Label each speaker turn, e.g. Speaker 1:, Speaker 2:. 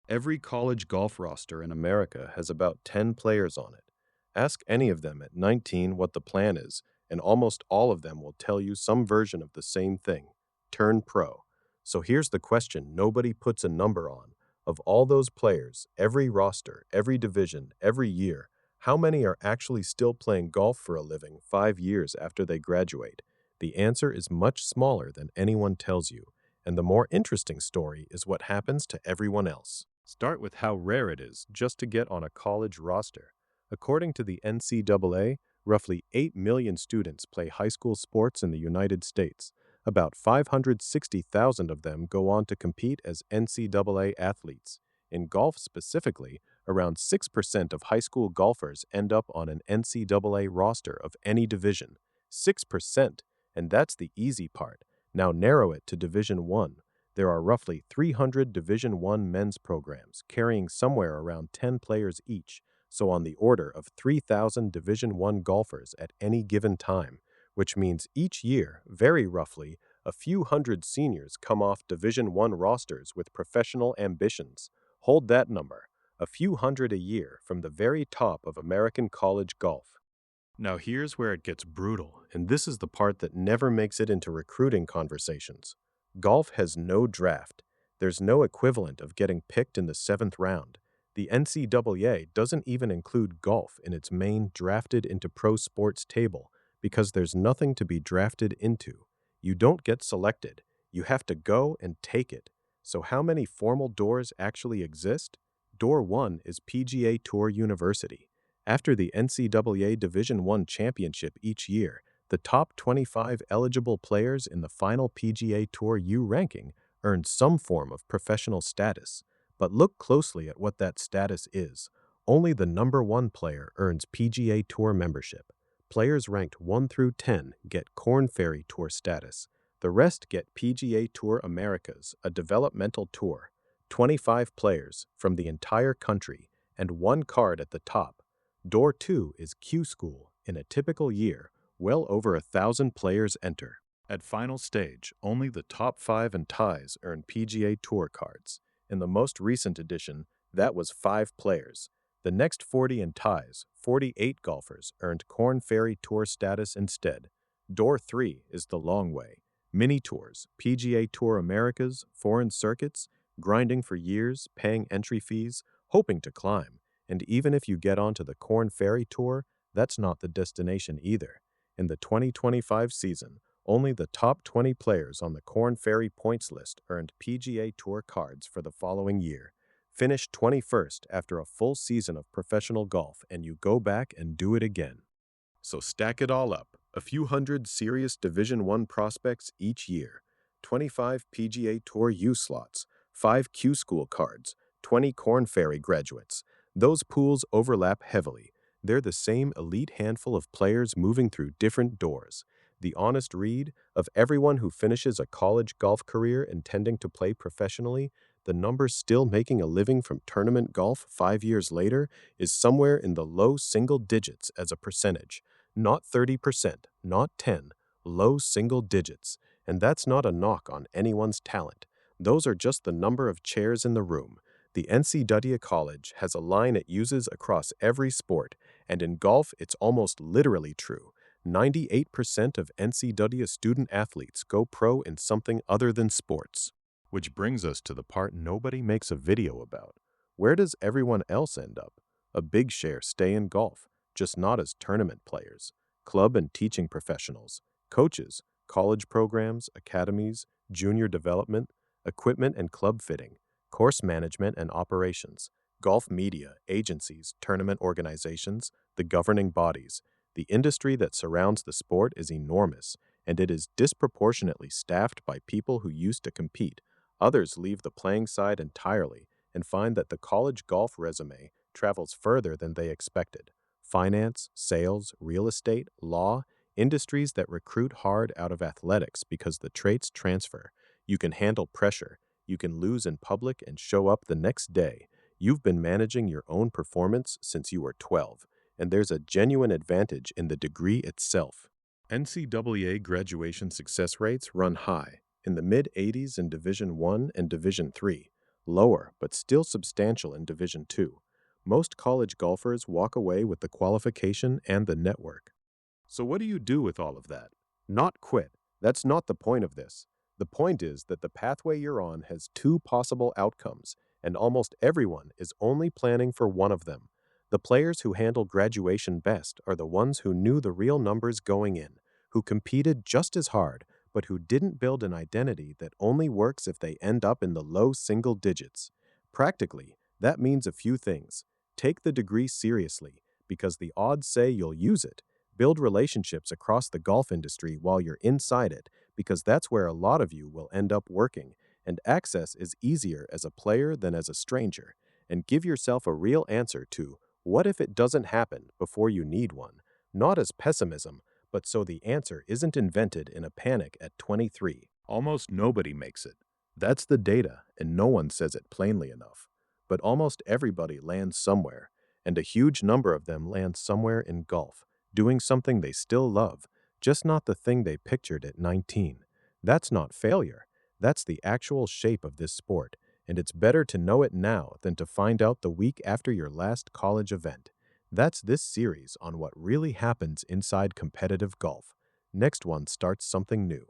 Speaker 1: Every college golf roster in America has about 10 players on it. Ask any of them at 19 what the plan is, and almost all of them will tell you some version of the same thing: turn pro. So here's the question nobody puts a number on. Of all those players, every roster, every division, every year, how many are actually still playing golf for a living 5 years after they graduate? The answer is much smaller than anyone tells you, and the more interesting story is what happens to everyone else. Start with how rare it is just to get on a college roster. According to the NCAA, roughly 8 million students play high school sports in the United States. About 560,000 of them go on to compete as NCAA athletes. In golf specifically, around 6% of high school golfers end up on an NCAA roster of any division. 6%, and that's the easy part. Now narrow it to Division 1. There are roughly 300 Division I men's programs, carrying somewhere around 10 players each, so on the order of 3,000 Division I golfers at any given time, which means each year, very roughly, a few hundred seniors come off Division I rosters with professional ambitions. Hold that number, a few hundred a year from the very top of American college golf. Now here's where it gets brutal, and this is the part that never makes it into recruiting conversations. Golf has no draft. There's no equivalent of getting picked in the seventh round. The NCAA doesn't even include golf in its main drafted into pro sports table because there's nothing to be drafted into. You don't get selected. You have to go and take it. So how many formal doors actually exist? Door 1 is PGA Tour University. After the NCAA Division I championship each year, the top 25 eligible players in the final PGA Tour U ranking earn some form of professional status. But look closely at what that status is. Only the number 1 player earns PGA Tour membership. Players ranked 1 through 10 get Korn Ferry Tour status. The rest get PGA Tour Americas, a developmental tour. 25 players from the entire country and 1 card at the top. Door 2 is Q School. In a typical year, well over 1,000 players enter. At final stage, only the top 5 and ties earn PGA Tour cards. In the most recent edition, that was 5 players. The next 40 and ties, 48 golfers, earned Korn Ferry Tour status instead. Door 3 is the long way. Mini tours, PGA Tour Americas, foreign circuits, grinding for years, paying entry fees, hoping to climb. And even if you get onto the Korn Ferry Tour, that's not the destination either. In the 2025 season, only the top 20 players on the Korn Ferry points list earned PGA Tour cards for the following year. Finish 21st after a full season of professional golf, and you go back and do it again. So stack it all up, a few hundred serious Division I prospects each year, 25 PGA Tour U slots, 5 Q School cards, 20 Korn Ferry graduates. Those pools overlap heavily. They're the same elite handful of players moving through different doors. The honest read of everyone who finishes a college golf career intending to play professionally, the number still making a living from tournament golf 5 years later is somewhere in the low single digits as a percentage. Not 30%, not 10, low single digits. And that's not a knock on anyone's talent. Those are just the number of chairs in the room. The NCAA College has a line it uses across every sport, and in golf it's almost literally true. 98% of NCAA student athletes go pro in something other than sports. Which brings us to the part nobody makes a video about. Where does everyone else end up? A big share stay in golf, just not as tournament players. Club and teaching professionals, coaches, college programs, academies, junior development, equipment and club fitting, course management and operations, golf media, agencies, tournament organizations, the governing bodies. The industry that surrounds the sport is enormous, and it is disproportionately staffed by people who used to compete. Others leave the playing side entirely and find that the college golf resume travels further than they expected. Finance, sales, real estate, law, industries that recruit hard out of athletics because the traits transfer. You can handle pressure. You can lose in public and show up the next day. You've been managing your own performance since you were 12, and there's a genuine advantage in the degree itself. NCAA graduation success rates run high, in the mid-80s in Division I and Division III. lower but still substantial in Division II. Most college golfers walk away with the qualification and the network. So what do you do with all of that? Not quit. That's not the point of this. The point is that the pathway you're on has two possible outcomes, and almost everyone is only planning for one of them. The players who handle graduation best are the ones who knew the real numbers going in, who competed just as hard, but who didn't build an identity that only works if they end up in the low single digits. Practically, that means a few things. Take the degree seriously, because the odds say you'll use it. Build relationships across the golf industry while you're inside it, because that's where a lot of you will end up working, and access is easier as a player than as a stranger. And give yourself a real answer to, what if it doesn't happen, before you need one? Not as pessimism, but so the answer isn't invented in a panic at 23. Almost nobody makes it. That's the data, and no one says it plainly enough. But almost everybody lands somewhere, and a huge number of them land somewhere in golf, doing something they still love, just not the thing they pictured at 19. That's not failure. That's the actual shape of this sport, and it's better to know it now than to find out the week after your last college event. That's this series on what really happens inside competitive golf. Next one starts something new.